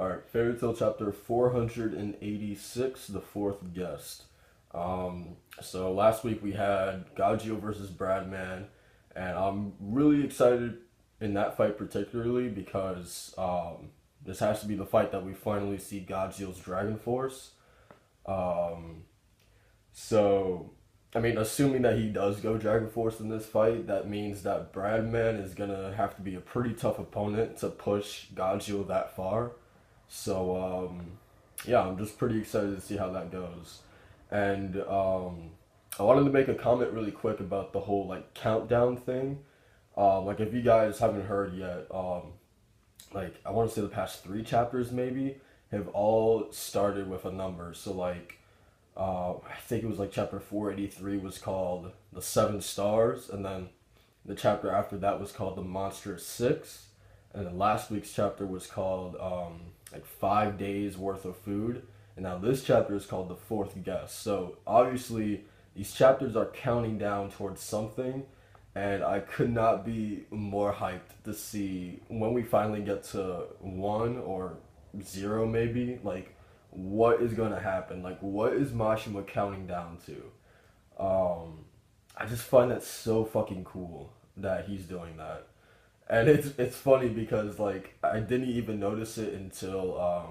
Alright, Fairy Tale chapter 486, The Fourth Guest. So last week we had Gajeel versus Bradman, and I'm really excited in that fight particularly because this has to be the fight that we finally see Gajeel's Dragon Force. Um, so, I mean, assuming that he does go Dragon Force in this fight, that means that Bradman is gonna have to be a pretty tough opponent to push Gajeel that far. So, yeah, I'm just pretty excited to see how that goes. And I wanted to make a comment really quick about the whole like countdown thing. Like if you guys haven't heard yet, like I want to say the past three chapters maybe have all started with a number. So like I think it was like chapter 483 was called the Seven Stars, and then the chapter after that was called the Monster Six, and then last week's chapter was called like 5 days worth of food, and now this chapter is called the Fourth Guest. So obviously these chapters are counting down towards something, and I could not be more hyped to see when we finally get to one or zero maybe, like what is gonna happen, like what is Mashima counting down to. I just find that so fucking cool that he's doing that. And it's funny because like I didn't even notice it until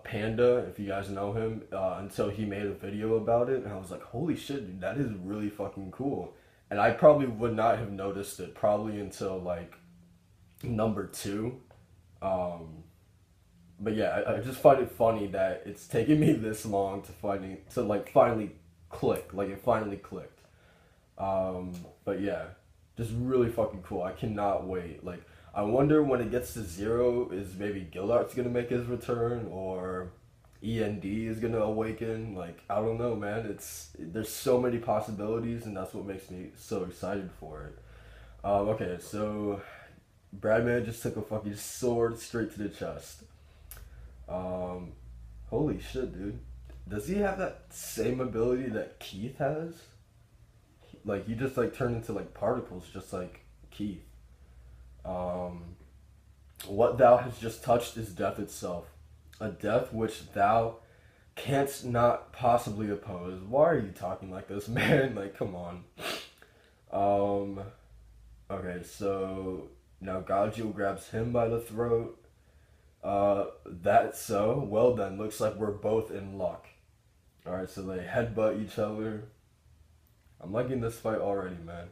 Panda, if you guys know him, until he made a video about it, and I was like, holy shit, dude, that is really fucking cool. And I probably would not have noticed it probably until like number two. Um, but yeah, I just find it funny that it's taken me this long to like finally click, like it finally clicked. But yeah, just really fucking cool. I cannot wait. Like, I wonder when it gets to zero, is maybe Gildart's gonna make his return, or END is gonna awaken. Like, I don't know, man. There's so many possibilities, and that's what makes me so excited for it. Okay, so Bradman just took a fucking sword straight to the chest. Um, Holy shit, dude. Does he have that same ability that Keith has? Like he just like turned into like particles, just like Keith. Um, what thou hast just touched is death itself, a death which thou canst not possibly oppose. Why are you talking like this, man? Like, come on. Um, okay, so now Gajeel grabs him by the throat. That's so. Well then, looks like we're both in luck. All right, so they headbutt each other. I'm liking this fight already, man.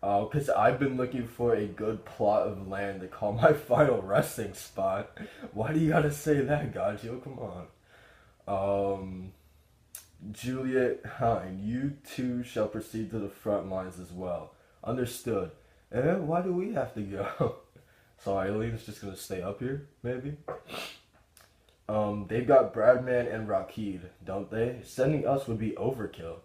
Cause I've been looking for a good plot of land to call my final resting spot. Why do you gotta say that, Gajeel? Come on. Juliet Hine, you two shall proceed to the front lines as well. Understood. And why do we have to go? So Eileen's just gonna stay up here, maybe? They've got Bradman and Rakid, don't they? Sending us would be overkill.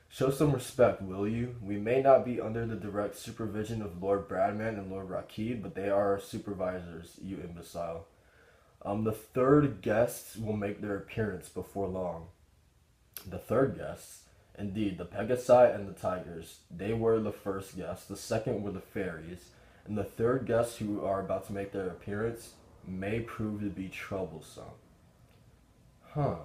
Show some respect, will you? We may not be under the direct supervision of Lord Bradman and Lord Rakid, but they are our supervisors, you imbecile. The third guests will make their appearance before long. The third guests? Indeed, the Pegasi and the Tigers. They were the first guests, the second were the fairies, and the third guests who are about to make their appearance may prove to be troublesome. Huh.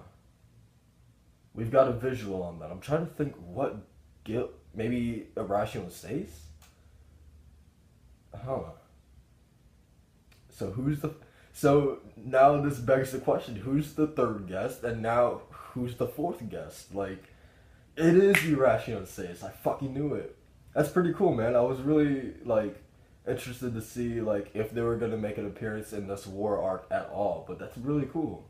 We've got a visual on that. I'm trying to think what guilt. Maybe Irrational States? Huh. So who's the. So now this begs the question, who's the third guest? And now who's the fourth guest? Like, it is Irrational States. I fucking knew it. That's pretty cool, man. I was really, like, interested to see, like, if they were gonna make an appearance in this war arc at all. But that's really cool.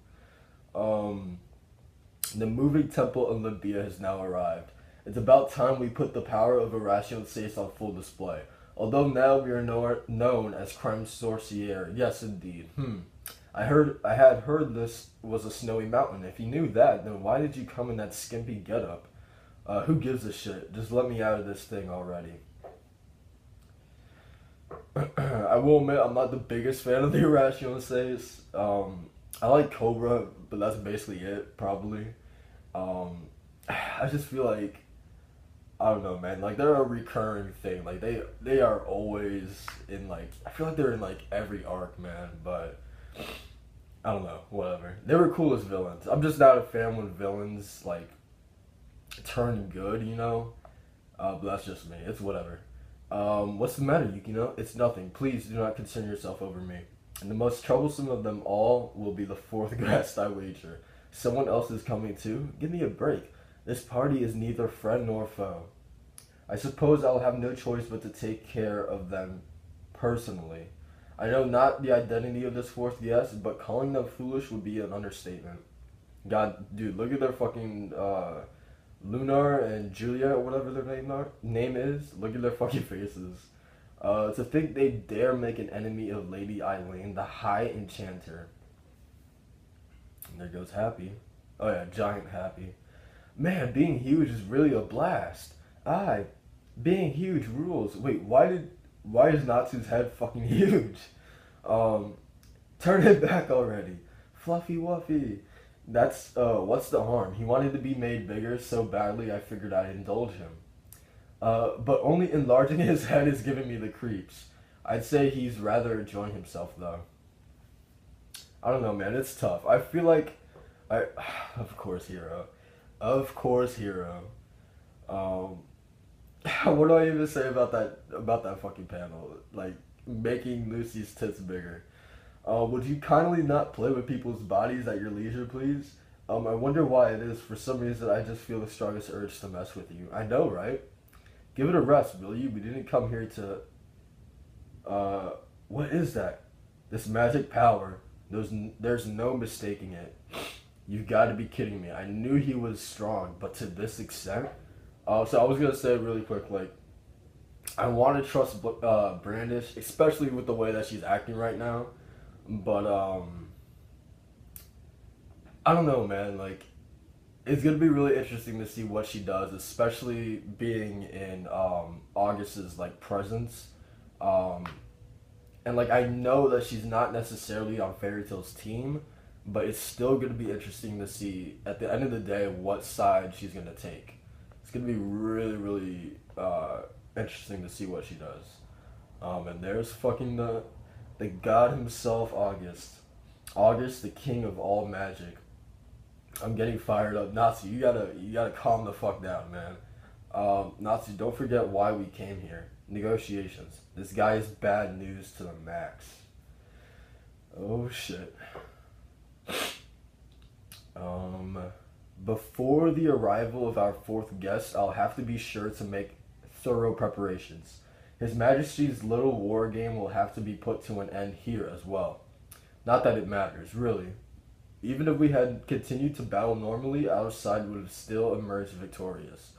The moving temple Olympia has now arrived. It's about time we put the power of Irrational States on full display. Although now we are known as Crime Sorcier. Yes, indeed. I had heard this was a snowy mountain. If you knew that, then why did you come in that skimpy getup? Who gives a shit? Just let me out of this thing already. I will admit, I'm not the biggest fan of the Irrational States. I like Cobra, but that's basically it, probably. I just feel like, I don't know, man. Like, they're a recurring thing. Like, they are always in, like, I feel like they're in, like, every arc, man. But I don't know, whatever. They were cool as villains. I'm just not a fan when villains, like, turn good, you know? But that's just me. It's whatever. What's the matter, Yukino? It's nothing. Please do not concern yourself over me. And the most troublesome of them all will be the fourth guest, I wager. Someone else is coming too? Give me a break. This party is neither friend nor foe. I suppose I'll have no choice but to take care of them personally. I know not the identity of this fourth guest, but calling them foolish would be an understatement. God, dude, look at their fucking, Lunar and Julia, whatever their name is. Look at their fucking faces. To think they dare make an enemy of Lady Eileen, the High Enchanter. And there goes Happy. Oh yeah, Giant Happy. Man, being huge is really a blast. Being huge rules. Wait, why is Natsu's head fucking huge? Turn it back already. Fluffy Wuffy. That's, what's the harm? He wanted to be made bigger so badly I figured I'd indulge him. But only enlarging his head is giving me the creeps. I'd say he's rather enjoying himself though. I don't know, man, it's tough. I feel like of course, Hero. Of course, Hero. What do I even say about that fucking panel? Like, making Lucy's tits bigger. Would you kindly not play with people's bodies at your leisure, please? I wonder why it is. For some reason, I just feel the strongest urge to mess with you. I know, right? Give it a rest, will you? We didn't come here to... What is that? This magic power. There's no mistaking it. You've got to be kidding me. I knew he was strong, but to this extent? So I was going to say really quick, like, I want to trust Brandish, especially with the way that she's acting right now. But, I don't know, man, like, it's gonna be really interesting to see what she does, especially being in, August's, like, presence, and, like, I know that she's not necessarily on Fairy Tail's team, but it's still gonna be interesting to see, at the end of the day, what side she's gonna take. It's gonna be really, really, interesting to see what she does. And there's fucking the god himself, August. August, the king of all magic. I'm getting fired up. Natsu, you gotta calm the fuck down, man. Natsu, don't forget why we came here. Negotiations. This guy is bad news to the max. Oh shit. Before the arrival of our fourth guest, I'll have to be sure to make thorough preparations. His Majesty's little war game will have to be put to an end here as well. Not that it matters, really. Even if we had continued to battle normally, our side would have still emerged victorious.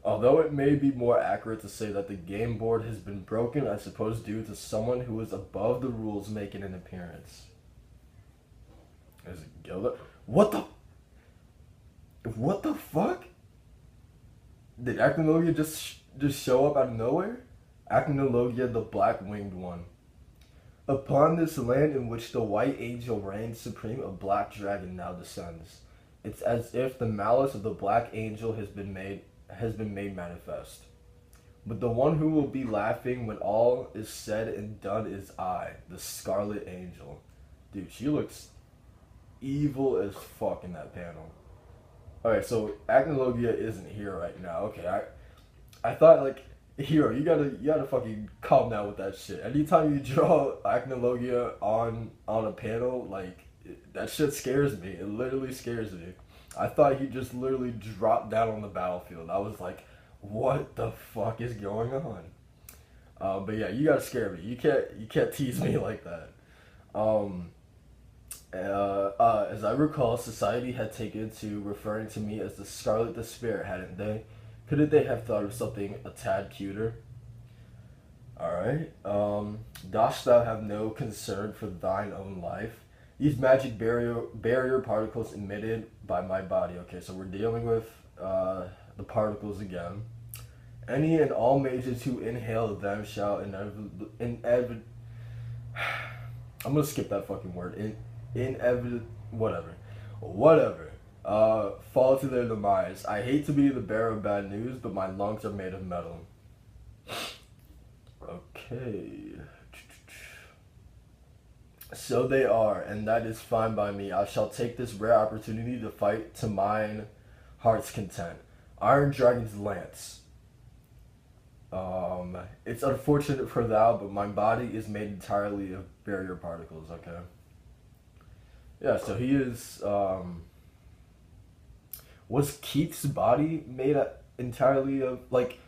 Although it may be more accurate to say that the game board has been broken, I suppose due to someone who is above the rules making an appearance. Is it Gilda? What the fuck? Did Acnologia just show up out of nowhere? Acnologia, the black-winged one. Upon this land in which the white angel reigns supreme, a black dragon now descends. It's as if the malice of the black angel has been made manifest. But the one who will be laughing when all is said and done is I, the Scarlet Angel. Dude, she looks evil as fuck in that panel. Alright, so Acnologia isn't here right now. Okay, I thought, like, Hero, you gotta fucking calm down with that shit. Anytime you draw Acnologia on a panel, like, that shit scares me. It literally scares me. I thought he just literally dropped down on the battlefield. I was like, what the fuck is going on? But yeah, you gotta scare me. You can't tease me like that. As I recall, society had taken to referring to me as the Scarlet Despair, hadn't they? Couldn't they have thought of something a tad cuter? Alright. Dost thou have no concern for thine own life? These magic barrier particles emitted by my body. Okay, so we're dealing with the particles again. Any and all mages who inhale them shall inevitably I'm gonna skip that fucking word. Whatever. Fall to their demise. I hate to be the bearer of bad news, but my lungs are made of metal. Okay. So they are, and that is fine by me. I shall take this rare opportunity to fight to mine heart's content. Iron Dragon's Lance. It's unfortunate for thou, but my body is made entirely of barrier particles. Okay. Yeah. So he is. Was Keith's body made entirely of like?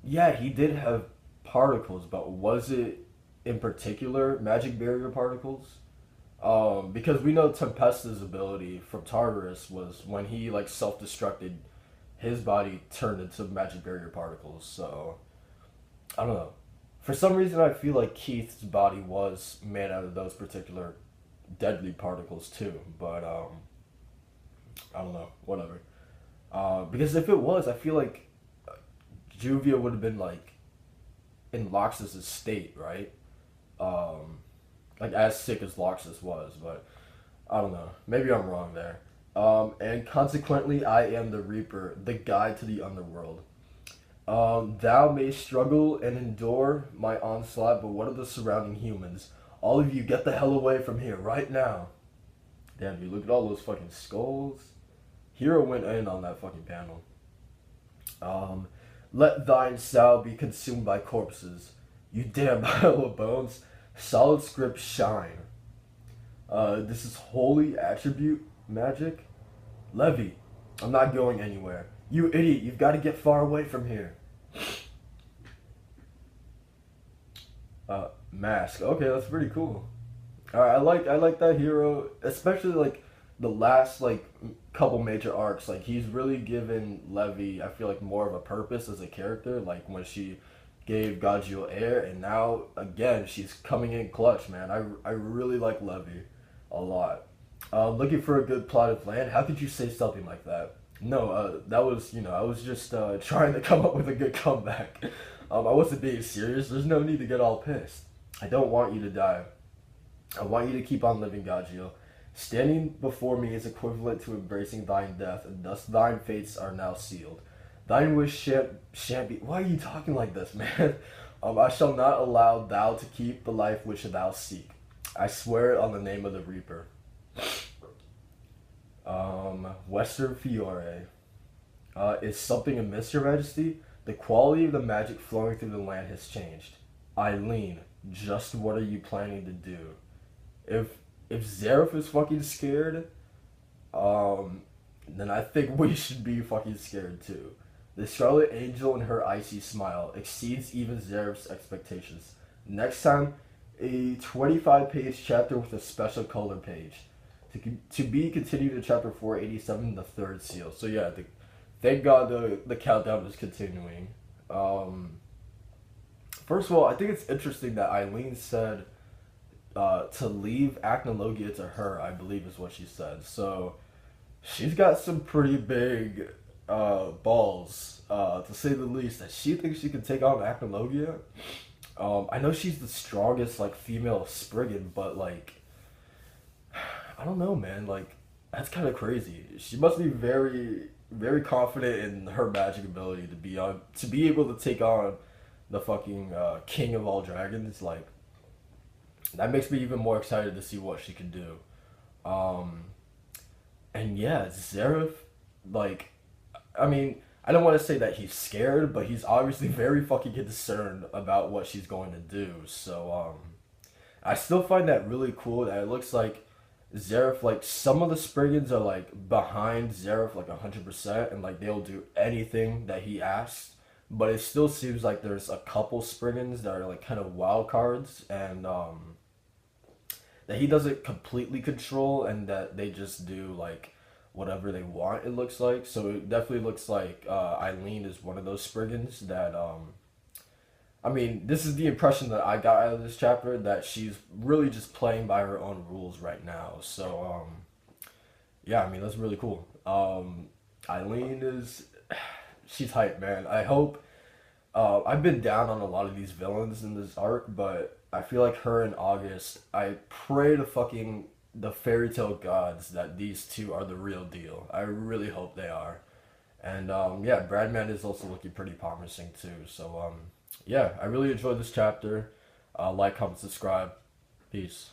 Yeah, he did have particles, but was it in particular magic barrier particles? Because we know Tempesta's ability from Tartarus was when he like self-destructed, his body turned into magic barrier particles. So I don't know. For some reason, I feel like Keith's body was made out of those particular deadly particles too. But I don't know. Whatever. Because if it was, I feel like Juvia would have been like in Loxus's state, right? Um, like as sick as Loxus was, but I don't know. Maybe I'm wrong there. And consequently, I am the Reaper, the guide to the underworld. Thou may struggle and endure my onslaught, but what of the surrounding humans? All of you, get the hell away from here right now. Damn, you look at all those fucking skulls. Hero went in on that fucking panel. Um, Let thine soul be consumed by corpses. You damn pile of bones. Solid script shine. This is holy attribute magic. Levy, I'm not going anywhere. You idiot, you've got to get far away from here. Mask. Okay, that's pretty cool. Alright, I like that hero, especially like the last like couple major arcs. Like he's really given Levy, I feel like more of a purpose as a character. Like when she gave Gajeel air, and now again she's coming in clutch, man. I really like Levy a lot. Looking for a good plot of land. How could you say something like that? No, that was I was just trying to come up with a good comeback. I wasn't being serious. There's no need to get all pissed. I don't want you to die. I want you to keep on living, Gajeel. Standing before me is equivalent to embracing thine death, and thus thine fates are now sealed. Thine wish shan't be. Why are you talking like this, man? I shall not allow thou to keep the life which thou seek. I swear it on the name of the Reaper. Western Fiore. Is something amiss, Your Majesty? The quality of the magic flowing through the land has changed. Eileen, just what are you planning to do? If if Zareth is fucking scared, then I think we should be fucking scared too. The Scarlet Angel and her icy smile exceeds even Zareth's expectations. Next time, a 25-page chapter with a special color page. To be continued in chapter 487, the third seal. So yeah, thank God the countdown is continuing. First of all, I think it's interesting that Eileen said to leave Acnologia to her, I believe is what she said. So she's got some pretty big balls, to say the least, that she thinks she can take on Acnologia. I know she's the strongest like female Spriggan, but like I don't know, man. Like that's kind of crazy. She must be very, very confident in her magic ability to be able to take on the fucking king of all dragons. Like that makes me even more excited to see what she can do. Um, and yeah, Zareth, like, I mean, I don't want to say that he's scared, but he's obviously very fucking concerned about what she's going to do. So I still find that really cool. That it looks like Zareth, like some of the Spriggans are like behind Zareth like 100%, and like they'll do anything that he asks. But it still seems like there's a couple Spriggans that are like kind of wild cards, and that he doesn't completely control, and that they just do like whatever they want. It looks like, so it definitely looks like Eileen is one of those Spriggans that I mean, this is the impression that I got out of this chapter, that she's really just playing by her own rules right now. So, yeah, I mean, that's really cool. Eileen is, she's hype, man. I hope, I've been down on a lot of these villains in this arc, but I feel like her and August, I pray to fucking the fairy tale gods that these two are the real deal. I really hope they are. And, yeah, Bradman is also looking pretty promising too. So, yeah, I really enjoyed this chapter. Like, comment, subscribe. Peace.